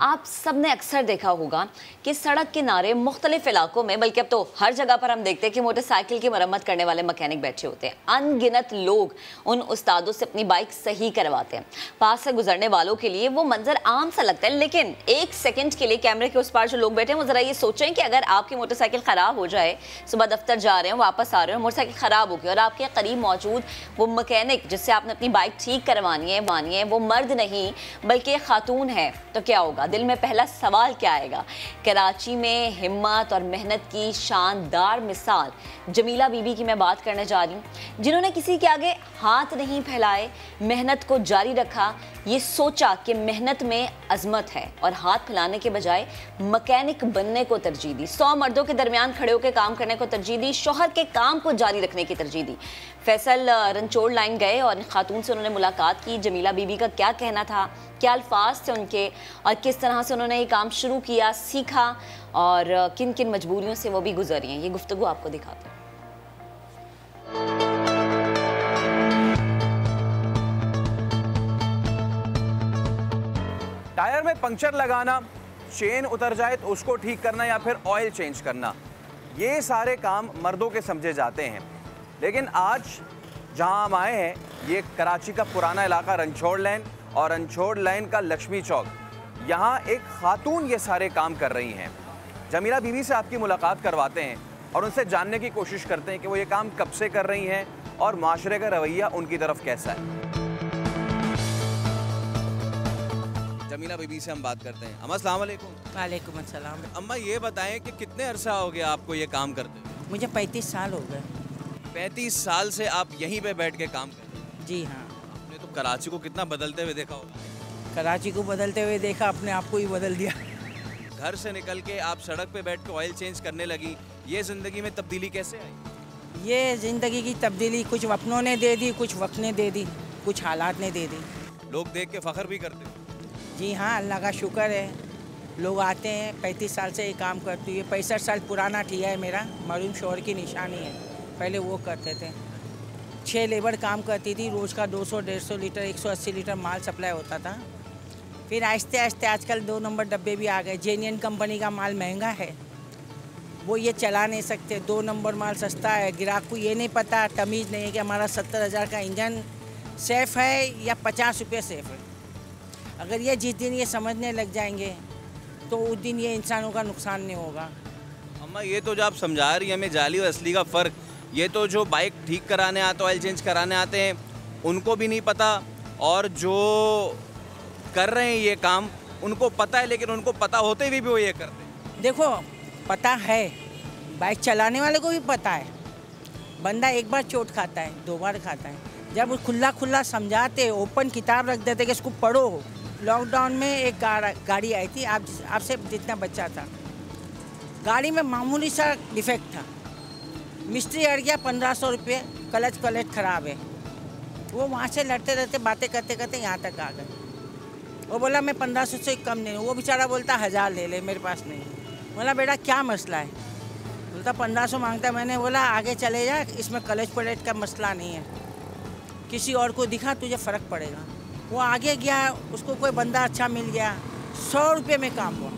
आप सब ने अक्सर देखा होगा कि सड़क किनारे मुख्तलिफ इलाकों में, बल्कि अब तो हर जगह पर हम देखते हैं कि मोटरसाइकिल की मरम्मत करने वाले मैकेनिक बैठे होते हैं। अनगिनत लोग उन उस्तादों से अपनी बाइक सही करवाते हैं। पास से गुजरने वालों के लिए वो मंजर आम सा लगता है, लेकिन एक सेकंड के लिए कैमरे के उस पार जो लोग बैठे हैं वो जरा ये सोचें कि अगर आपकी मोटरसाइकिल खराब हो जाए, सुबह दफ्तर जा रहे हैं, वापस आ रहे हैं, मोटरसाइकिल खराब हो गई और आपके करीब मौजूद वो मैकेनिक जिससे आपने अपनी बाइक ठीक करवानी है, मानिए वो मर्द नहीं बल्कि खातून है, तो क्या होगा? दिल में पहला सवाल क्या आएगा? कराची में हिम्मत और मेहनत की शानदार मिसाल जमीला बीबी की मैं बात करने जा रही हूँ, जिन्होंने किसी के आगे हाथ नहीं फैलाए, मेहनत को जारी रखा, ये सोचा कि मेहनत में अजमत है और हाथ फैलाने के बजाय मैकेनिक बनने को तरजीह दी। 100 मर्दों के दरमियान खड़े होकर काम करने को तरजीह दी, शौहर के काम को जारी रखने की तरजीह दी। फैसल रनचोड़ लाइन गए और खातून से उन्होंने मुलाकात की। जमीला बीबी का क्या कहना था, क्या अल्फाज थे उनके और किस तरह से उन्होंने ये काम शुरू किया, सीखा और किन किन मजबूरियों से वो भी गुजरी हैं, ये गुफ्तगू आपको दिखाते हैं। टायर में पंक्चर लगाना, चेन उतर जाए तो उसको ठीक करना या फिर ऑयल चेंज करना, ये सारे काम मर्दों के समझे जाते हैं। लेकिन आज जहां हम आए हैं, ये कराची का पुराना इलाका रनछोड़ लाइन और रनछोड़ लाइन का लक्ष्मी चौक, यहाँ एक खातून ये सारे काम कर रही हैं। जमीला बीबी से आपकी मुलाकात करवाते हैं और उनसे जानने की कोशिश करते हैं कि वो ये काम कब से कर रही हैं और माशरे का रवैया उनकी तरफ कैसा है। जमीला बीबी से हम बात करते हैं। अम्मा अस्सलाम वालेकुम। वालेकुम अस्सलाम। अम्मा ये बताएं कि कितने अरसा हो गया आपको ये काम करते हुए? मुझे 35 साल हो गए। 35 साल से आप यहीं पे बैठ के काम कर रहे हैं? जी हाँ। आपने तो कराची को कितना बदलते हुए देखा होगा। कराची को बदलते हुए देखा, अपने आप को ही बदल दिया। घर से निकल के आप सड़क पे बैठ के ऑयल चेंज करने लगी, ये ज़िंदगी में तब्दीली कैसे आई? ये ज़िंदगी की तब्दीली कुछ अपनों ने दे दी, कुछ वक्त ने दे दी, कुछ हालात ने दे दी। लोग देख के फ़ख्र भी करते हैं। जी हाँ, अल्लाह का शुक्र है, लोग आते हैं। 35 साल से ये काम करती है। 65 साल पुराना ठिया है मेरा, मरूम शौहर की निशानी है। पहले वो करते थे। 6 लेबर काम करती थी, रोज़ का 200-150 लीटर 180 लीटर माल सप्लाई होता था। फिर आहिस्ते आहिस्ते आजकल 2 नंबर डब्बे भी आ गए। जेनियन कंपनी का माल महंगा है, वो ये चला नहीं सकते। 2 नंबर माल सस्ता है। ग्राहक को ये नहीं पता, तमीज़ नहीं है कि हमारा 70,000 का इंजन सेफ़ है या 50 रुपये सेफ़ है। अगर ये जिस दिन ये समझने लग जाएंगे तो उस दिन ये इंसानों का नुकसान नहीं होगा। अम्मा ये तो जो आप समझा रही हैं हमें जाली और असली का फ़र्क, ये तो जो बाइक ठीक कराने आते, ऑयल चेंज कराने आते हैं, उनको भी नहीं पता, और जो कर रहे हैं ये काम उनको पता है, लेकिन उनको पता होते हुए भी वो ये करते हैं। देखो, पता है, बाइक चलाने वाले को भी पता है। बंदा एक बार चोट खाता है, 2 बार खाता है। जब खुला खुला समझाते, ओपन किताब रख देते कि इसको पढ़ो। लॉकडाउन में एक गाड़ी आई थी, आपसे जितना बच्चा था, गाड़ी में मामूली सा डिफेक्ट था। मिस्त्री अड़ गया, 1500 रुपये, क्लच ख़राब है। वो वहाँ से लड़ते रहते, बातें करते करते यहाँ तक आ गए। वो बोला मैं 1500 से कम नहीं। वो बेचारा बोलता 1000 ले ले, मेरे पास नहीं। बोला बेटा क्या मसला है? बोलता 1500 मांगता। मैंने बोला आगे चले जा, इसमें क्लच प्लेट का मसला नहीं है, किसी और को दिखा, तुझे फ़र्क पड़ेगा। वो आगे गया, उसको कोई बंदा अच्छा मिल गया, 100 रुपये में काम हुआ।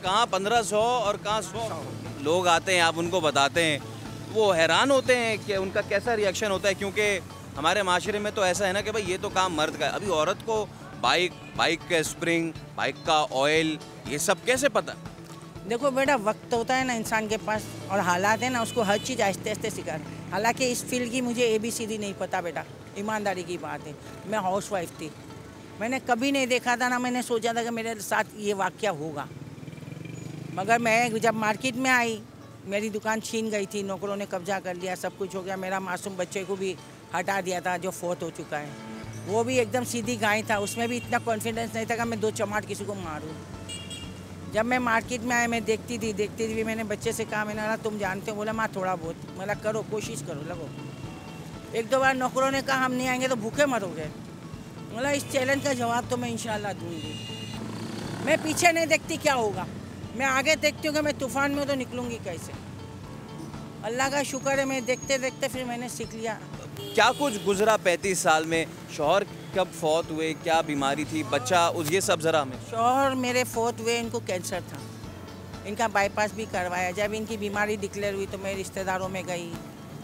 कहाँ 1500 और कहाँ 100? लोग आते हैं, आप उनको बताते हैं, वो हैरान होते हैं कि उनका कैसा रिएक्शन होता है, क्योंकि हमारे माशरे में तो ऐसा है ना कि भाई ये तो काम मर्द का है। अभी औरत को बाइक का स्प्रिंग, बाइक का ऑयल, ये सब कैसे पता? देखो बेटा, वक्त होता है ना इंसान के पास, और हालात है ना, उसको हर चीज़ आहिस्ते आहिस्ते सिखा। हालांकि इस फील्ड की मुझे ABCD नहीं पता बेटा, ईमानदारी की बात है। मैं हाउसवाइफ थी, मैंने कभी नहीं देखा था, ना मैंने सोचा था कि मेरे साथ ये वाक़या होगा। मगर मैं जब मार्केट में आई, मेरी दुकान छीन गई थी, नौकरों ने कब्जा कर लिया, सब कुछ हो गया। मेरा मासूम बच्चे को भी हटा दिया था जो फौत हो चुका है। वो भी एकदम सीधी गाय था, उसमें भी इतना कॉन्फिडेंस नहीं था कि मैं 2 चमाट किसी को मारूँ। जब मैं मार्केट में आया, मैं देखती थी, मैंने बच्चे से कहा, मैंने कहा तुम जानते हो? बोला माँ थोड़ा बहुत। बोला करो, कोशिश करो, लगो। 1-2 बार नौकरों ने कहा हम नहीं आएंगे तो भूखे मरोगे। बोला इस चैलेंज का जवाब तो मैं इंशाल्लाह दूंगी। मैं पीछे नहीं देखती क्या होगा, मैं आगे देखती हूँ कि मैं तूफ़ान में तो निकलूँगी कैसे। अल्लाह का शुक्र है, मैं देखते देखते फिर मैंने सीख लिया। क्या कुछ गुजरा 35 साल में? शौहर कब फौत हुए, क्या बीमारी थी, बच्चा उस ये सब ज़रा हमें। शौहर मेरे फोर्थ हुए, इनको कैंसर था, इनका बाईपास भी करवाया। जब इनकी बीमारी डिक्लेयर हुई तो मैं रिश्तेदारों में गई,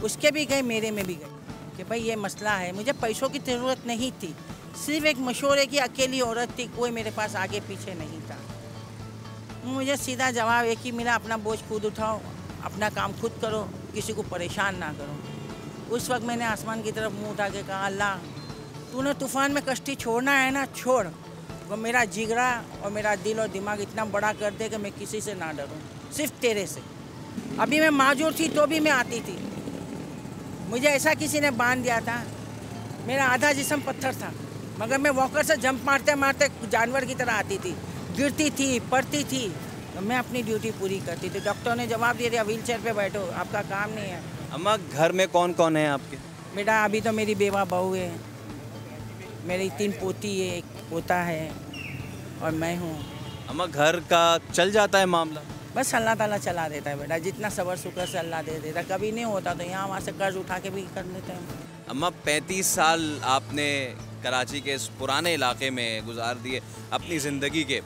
उसके भी गई, मेरे में भी गई कि भाई ये मसला है। मुझे पैसों की ज़रूरत नहीं थी, सिर्फ एक मशवरे की अकेली औरत थी, कोई मेरे पास आगे पीछे नहीं था। मुझे सीधा जवाब एक ही मिला, अपना बोझ खुद उठाओ, अपना काम खुद करो, किसी को परेशान ना करो। उस वक्त मैंने आसमान की तरफ मुंह उठा के कहा, अल्लाह तूने तूफ़ान में कश्ती छोड़ना है ना, छोड़, वो मेरा जिगरा और मेरा दिल और दिमाग इतना बड़ा कर दे कि मैं किसी से ना डरूं, सिर्फ तेरे से। अभी मैं माजूर थी तो भी मैं आती थी, मुझे ऐसा किसी ने बांध दिया था, मेरा आधा जिस्म पत्थर था, मगर मैं वॉकर से जंप मारते मारते जानवर की तरह आती थी, गिरती थी, पड़ती थी, तो मैं अपनी ड्यूटी पूरी करती थी। डॉक्टर ने जवाब दे दिया, व्हील चेयर पे बैठो, आपका काम नहीं है। अम्मा घर में कौन कौन है आपके? बेटा अभी तो मेरी बेवा बहू है, मेरी 3 पोती है, 1 पोता है और मैं हूँ। अम्मा घर का चल जाता है मामला? बस अल्लाह ताला चला देता है बेटा, जितना सबर शुक्र से अल्लाह दे देता। कभी नहीं होता तो यहाँ वहाँ से कर्ज उठा के भी कर लेते हैं। अम्मा 35 साल आपने कराची के इस पुराने इलाके में गुजार दिए अपनी ज़िंदगी के,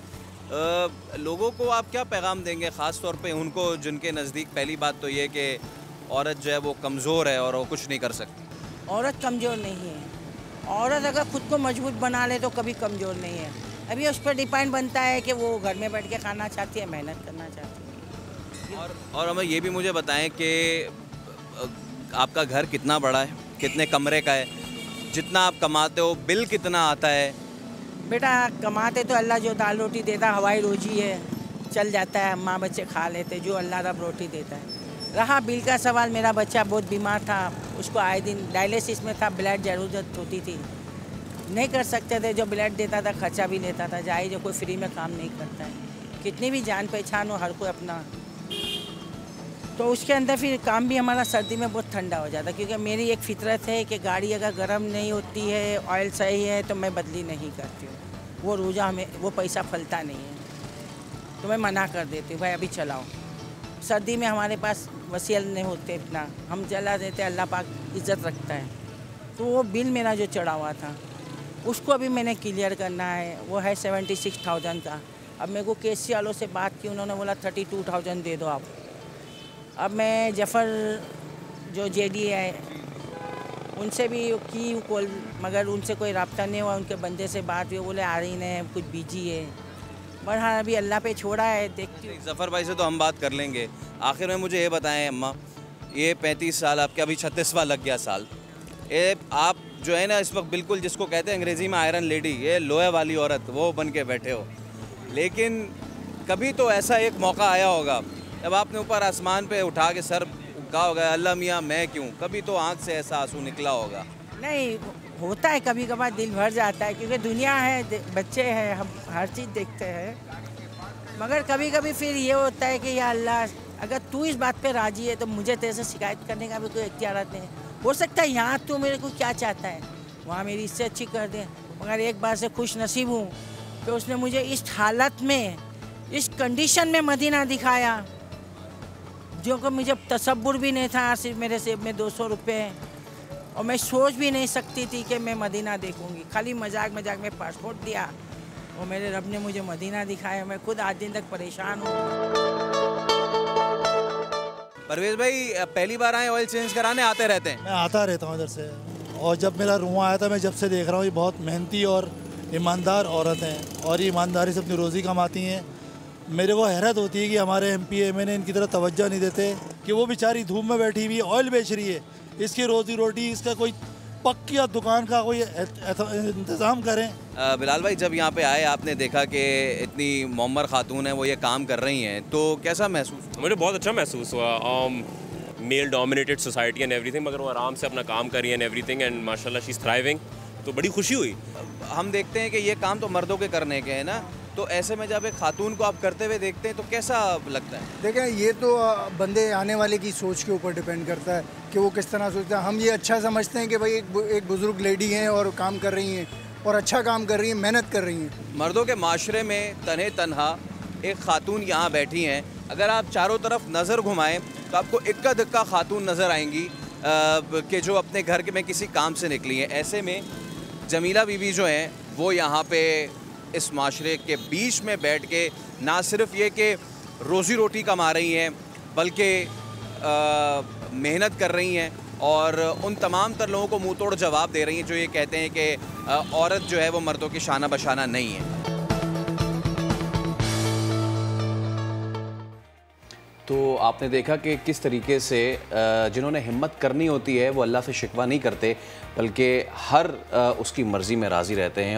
लोगों को आप क्या पैगाम देंगे, ख़ास तौर पे उनको जिनके नज़दीक पहली बात तो ये कि औरत जो है वो कमज़ोर है और वो कुछ नहीं कर सकती? औरत कमज़ोर नहीं है, औरत अगर खुद को मजबूत बना ले तो कभी कमज़ोर नहीं है। अभी उस पर डिपेंड बनता है कि वो घर में बैठ के खाना चाहती है, मेहनत करना चाहती है। और हमें ये भी मुझे बताएं कि आपका घर कितना बड़ा है, कितने कमरे का है, जितना आप कमाते हो बिल कितना आता है? बेटा कमाते तो अल्लाह जो दाल रोटी देता, हवाई रोजी है, चल जाता है, माँ बच्चे खा लेते, जो अल्लाह रब रोटी देता है। रहा बिल का सवाल, मेरा बच्चा बहुत बीमार था, उसको आए दिन डायलिसिस में था, ब्लड ज़रूरत होती थी, नहीं कर सकते थे, जो ब्लड देता था खर्चा भी लेता था। जाए जो कोई फ्री में काम नहीं करता है, कितनी भी जान पहचान हो, हर कोई अपना। तो उसके अंदर फिर काम भी हमारा सर्दी में बहुत ठंडा हो जाता, क्योंकि मेरी एक फितरत है कि गाड़ी अगर गर्म नहीं होती है, ऑयल सही है तो मैं बदली नहीं करती हूँ। वो रोज़ा हमें वो पैसा फलता नहीं है, तो मैं मना कर देती हूँ, भाई अभी चलाओ। सर्दी में हमारे पास वसील नहीं होते इतना, हम चला देते, अल्लाह पाक इज़्ज़त रखता है। तो वो बिल मेरा जो चढ़ा हुआ था उसको अभी मैंने क्लियर करना है, वो है 76,000 का। अब मेरे को केसी वालों से बात की, उन्होंने बोला 32,000 दे दो आप। अब मैं जफ़र जो जेडी है उनसे भी की कॉल, मगर उनसे कोई रब्ता नहीं हुआ, उनके बंदे से बात हुई, बोले आ रही नहीं, कुछ बिजी है। बहरहाल अभी अल्लाह पे छोड़ा है, देखती हूँ। ज़फ़र भाई से तो हम बात कर लेंगे। आखिर में मुझे ये बताएं अम्मा, ये 35 साल आपके, अभी 36वां लग गया साल, ये आप जो है ना इस वक्त बिल्कुल जिसको कहते हैं अंग्रेज़ी में आयरन लेडी, ये लोहे वाली औरत, वो बन के बैठे हो। लेकिन कभी तो ऐसा एक मौका आया होगा जब आपने ऊपर आसमान पे उठा के सर कहा होगा, अल्लाह मियाँ मैं क्यों, कभी तो आँख से ऐसा आंसू निकला होगा? नहीं, होता है कभी कभार, दिल भर जाता है, क्योंकि दुनिया है, बच्चे हैं, हम हर चीज़ देखते हैं। मगर कभी कभी फिर ये होता है कि या अल्लाह, अगर तू इस बात पे राज़ी है तो मुझे तेरे से शिकायत करने का भी कोई इख्तियार नहीं है। हो सकता है यहाँ तू मेरे को क्या चाहता है, वहाँ मेरी इससे अच्छी कर दे। मगर एक बार से खुश नसीब हूँ कि उसने मुझे इस हालत में, इस कंडीशन में मदीना दिखाया, जो कि मुझे तसव्वुर भी नहीं था। सिर्फ मेरे जेब में 200 रुपये, और मैं सोच भी नहीं सकती थी कि मैं मदीना देखूंगी। खाली मजाक मजाक में पासपोर्ट दिया और मेरे रब ने मुझे मदीना दिखाया। मैं खुद आज दिन तक परेशान हूँ। परवेज़ भाई पहली बार आए ऑयल चेंज कराने? आते रहते हैं? मैं आता रहता हूँ इधर से, और जब मेरा रुआ आया था, मैं जब से देख रहा हूँ ये बहुत मेहनती और ईमानदार औरत हैं, और ये ईमानदारी से अपनी रोज़ी कमाती हैं। मेरे को हैरत होती है कि हमारे MP MNA इनकी तरह तवज्जो नहीं देते, कि वो बेचारी धूप में बैठी हुई ऑयल बेच रही है, इसकी रोज़ी रोटी, इसका कोई पक्की दुकान का कोई इंतज़ाम करें। बिलाल भाई जब यहाँ पे आए आपने देखा कि इतनी मोमर खातून है वो ये काम कर रही हैं, तो कैसा महसूस? मुझे बहुत अच्छा महसूस हुआ। Male dominated society and everything, मगर वो आराम से अपना काम कर रही है एंड एवरीथिंग, एंड माशाल्लाह शी इज़ थ्राइविंग, तो बड़ी खुशी हुई। हम देखते हैं कि ये काम तो मर्दों के करने के हैं ना, तो ऐसे में जब एक खातून को आप करते हुए देखते हैं तो कैसा लगता है? देखें, ये तो बंदे आने वाले की सोच के ऊपर डिपेंड करता है कि वो किस तरह सोचता है। हम ये अच्छा समझते हैं कि भाई एक बुज़ुर्ग लेडी हैं और काम कर रही हैं, और अच्छा काम कर रही हैं, मेहनत कर रही हैं। मर्दों के माशरे में तन्हे तन्हा एक खातून यहाँ बैठी हैं, अगर आप चारों तरफ नज़र घुमाएं तो आपको इक्का दुक्का खातून नज़र आएंगी कि जो अपने घर के में किसी काम से निकली हैं। ऐसे में जमीला बीबी जो हैं वो यहाँ पे इस माशरे के बीच में बैठ के ना सिर्फ ये कि रोज़ी रोटी कमा रही हैं बल्कि मेहनत कर रही हैं और उन तमाम तर लोगों को मुंह तोड़ जवाब दे रही हैं जो ये कहते हैं कि औरत जो है वो मर्दों की शाना बशाना नहीं है। तो आपने देखा कि किस तरीके से जिन्होंने हिम्मत करनी होती है वो अल्लाह से शिकवा नहीं करते बल्कि हर उसकी मर्ज़ी में राज़ी रहते हैं।